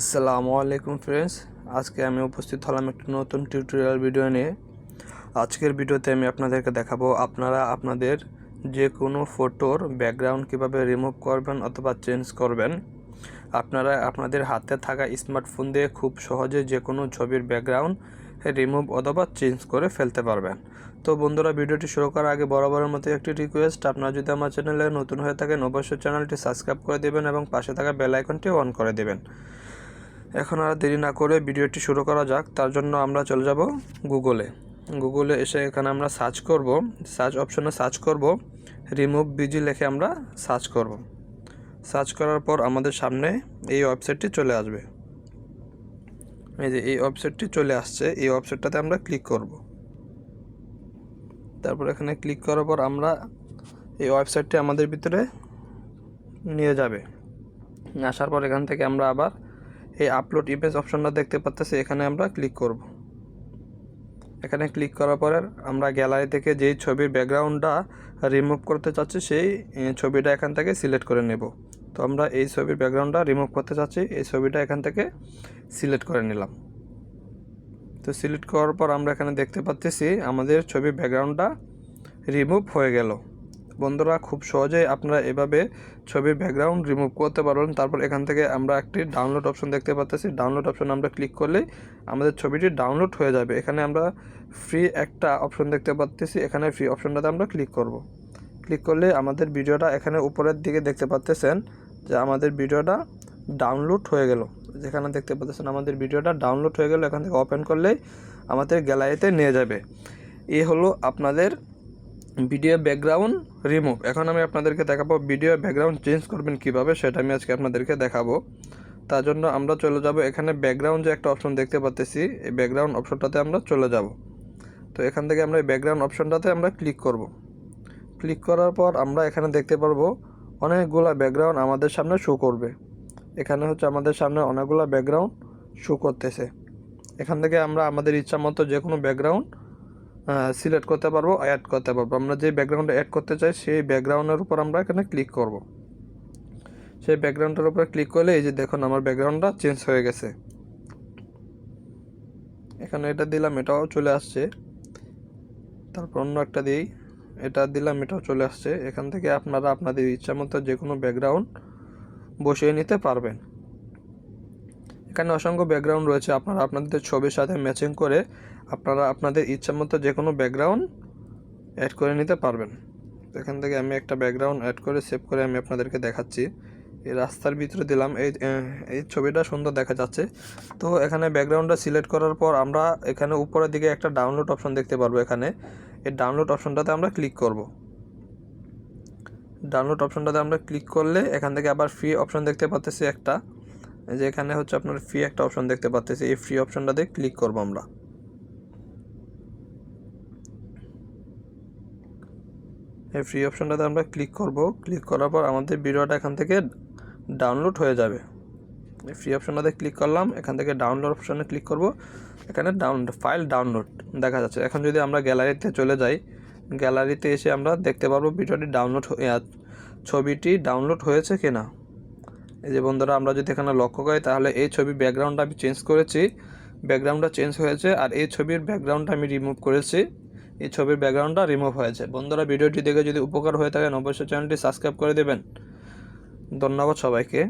আসসালামু আলাইকুম ফ্রেন্ডস, আজকে আমি উপস্থিত হলাম একটি নতুন টিউটোরিয়াল ভিডিও নিয়ে। আজকের ভিডিওতে আমি আপনাদেরকে দেখাবো আপনারা আপনাদের যে কোনো ফটোর ব্যাকগ্রাউন্ড কিভাবে রিমুভ করবেন অথবা চেঞ্জ করবেন। আপনারা আপনাদের হাতে থাকা স্মার্টফোন দিয়ে খুব সহজে যে কোনো ছবির ব্যাকগ্রাউন্ড রিমুভ অথবা চেঞ্জ করে ফেলতে পারবেন। তো বন্ধুরা, ভিডিওটি শুরু করার আগে বরাবরের মতো একটি রিকোয়েস্ট, আপনারা যদি আমার চ্যানেলে নতুন হয়ে থাকেন অবশ্যই চ্যানেলটি সাবস্ক্রাইব করে দেবেন এবং পাশে থাকা বেল আইকনটি অন করে দেবেন। এখন আর দেরি না করে ভিডিওটি শুরু করা যাক। তার জন্য আমরা চলে যাব গুগলে এসে এখানে আমরা সার্চ অপশনে সার্চ করব রিমুভ বিজি লিখে আমরা সার্চ করার পর আমাদের সামনে এই ওয়েবসাইটটি চলে আসবে। এই যে এই ওয়েবসাইটটি চলে আসছে, এই ওয়েবসাইটটাতে আমরা ক্লিক করব। তারপর এখানে ক্লিক করার পর আমরা এই ওয়েবসাইটটি আমাদের ভিতরে নিয়ে যাবে। আসার পর এখান থেকে আমরা আবার এই আপলোড ইমেজ অপশনটা দেখতে পাচ্ছি, এখানে আমরা ক্লিক করব। এখানে ক্লিক করার পরে আমরা গ্যালারি থেকে যেই ছবির ব্যাকগ্রাউন্ডটা রিমুভ করতে চাচ্ছি সেই ছবিটা এখান থেকে সিলেক্ট করে নেব। তো আমরা এই ছবির ব্যাকগ্রাউন্ডটা রিমুভ করতে চাচ্ছি, এই ছবিটা এখান থেকে সিলেক্ট করে নিলাম। তো সিলেক্ট করার পর আমরা এখানে দেখতে পাচ্ছি আমাদের ছবির ব্যাকগ্রাউন্ডটা রিমুভ হয়ে গেল। বন্ধুরা, খুব সহজেই আপনারা এভাবে ছবির ব্যাকগ্রাউন্ড রিমুভ করতে পারবেন। তারপর এখান থেকে আমরা একটি ডাউনলোড অপশন দেখতে পাচ্ছি, ডাউনলোড অপশন আমরা ক্লিক করলেই আমাদের ছবিটি ডাউনলোড হয়ে যাবে। এখানে আমরা ফ্রি একটা অপশন দেখতে পাচ্ছি, এখানে ফ্রি অপশনটাতে আমরা ক্লিক করব। ক্লিক করলে আমাদের ভিডিওটা এখানে উপরের দিকে দেখতে পাচ্ছেন যে আমাদের ভিডিওটা ডাউনলোড হয়ে গেল। যেখানে দেখতে পাচ্ছেন আমাদের ভিডিওটা ডাউনলোড হয়ে গেল, এখান থেকে ওপেন করলেই আমাদের গ্যালারিতে নিয়ে যাবে। এই হলো আপনাদের ভিডিও ব্যাকগ্রাউন্ড রিমুভ। এখন আমি আপনাদেরকে দেখাবো ভিডিও ব্যাকগ্রাউন্ড চেঞ্জ করবেন কিভাবে, সেটা আমি আজকে আপনাদেরকে দেখাবো। তার জন্য আমরা চলে যাব এখানে ব্যাকগ্রাউন্ড যে একটা অপশন দেখতে পাচ্ছি, এই ব্যাকগ্রাউন্ড অপশনটাতে আমরা চলে যাব। তো এখান থেকে আমরা এই ব্যাকগ্রাউন্ড অপশনটাতে আমরা ক্লিক করব। ক্লিক করার পর আমরা এখানে দেখতে পারবো অনেকগুলো ব্যাকগ্রাউন্ড আমাদের সামনে শো করবে। এখানে হচ্ছে আমাদের সামনে অনেকগুলো ব্যাকগ্রাউন্ড শো করতেছে। এখান থেকে আমরা আমাদের ইচ্ছা মতো যে কোনো ব্যাকগ্রাউন্ড সিলেক্ট করতে পারবো, অ্যাড করতে পারবো। আমরা যে ব্যাকগ্রাউন্ডে অ্যাড করতে চাই সেই ব্যাকগ্রাউন্ডের উপর আমরা এখানে ক্লিক করব। সেই ব্যাকগ্রাউন্ডের উপর ক্লিক করলে এই যে দেখুন আমার ব্যাকগ্রাউন্ডটা চেঞ্জ হয়ে গেছে। এখানে এটা দিলাম, এটাও চলে আসছে। তারপর অন্য একটা দিই, এটা দিলাম, এটাও চলে আসছে। এখান থেকে আপনারা আপনাদের ইচ্ছা মতো যে কোনো ব্যাকগ্রাউন্ড বসিয়ে নিতে পারবেন। এখানে অসংখ্য ব্যাকগ্রাউন্ড রয়েছে, আপনারা আপনাদের ছবির সাথে ম্যাচিং করে আপনারা আপনাদের ইচ্ছা মতো যে কোনো ব্যাকগ্রাউন্ড অ্যাড করে নিতে পারবেন। এখান থেকে আমি একটা ব্যাকগ্রাউন্ড অ্যাড করে সেভ করে আমি আপনাদেরকে দেখাচ্ছি। এই রাস্তার ভিতরে দিলাম, এই ছবিটা সুন্দর দেখা যাচ্ছে। তো এখানে ব্যাকগ্রাউন্ডটা সিলেক্ট করার পর আমরা এখানে উপরের দিকে একটা ডাউনলোড অপশন দেখতে পারবো। এখানে এই ডাউনলোড অপশনটাতে আমরা ক্লিক করব। ডাউনলোড অপশনটাতে আমরা ক্লিক করলে এখান থেকে আবার ফ্রি অপশন দেখতে পাচ্ছি একটা, যে এখানে হচ্ছে আপনার ফ্রি একটা অপশন দেখতে পাচ্ছি, এই ফ্রি অপশনটাতে ক্লিক করব। আমরা এই ফ্রি অপশনটাতে আমরা ক্লিক করব। ক্লিক করার পর আমাদের ভিডিওটা এখান থেকে ডাউনলোড হয়ে যাবে। এই ফ্রি অপশনটাতে ক্লিক করলাম, এখান থেকে ডাউনলোড অপশনে ক্লিক করব। এখানে ফাইল ডাউনলোড দেখা যাচ্ছে। এখন যদি আমরা গ্যালারিতে চলে যাই, গ্যালারিতে এসে আমরা দেখতে পারবো ভিডিওটি ছবিটি ডাউনলোড হয়েছে কিনা। এই যে বন্ধুরা, আমরা যদি এখানে লক্ষ্য করি তাহলে এই ছবির ব্যাকগ্রাউন্ডটা আমি চেঞ্জ করেছি, ব্যাকগ্রাউন্ডটা চেঞ্জ হয়েছে। আর এই ছবির ব্যাকগ্রাউন্ডটা আমি রিমুভ করেছি, এই ছবির ব্যাকগ্রাউন্ডটা রিমুভ হয়েছে। বন্ধুরা, ভিডিওটি দেখে যদি উপকার হয়ে থাকেন অবশ্যই চ্যানেলটি সাবস্ক্রাইব করে দেবেন। ধন্যবাদ সবাইকে।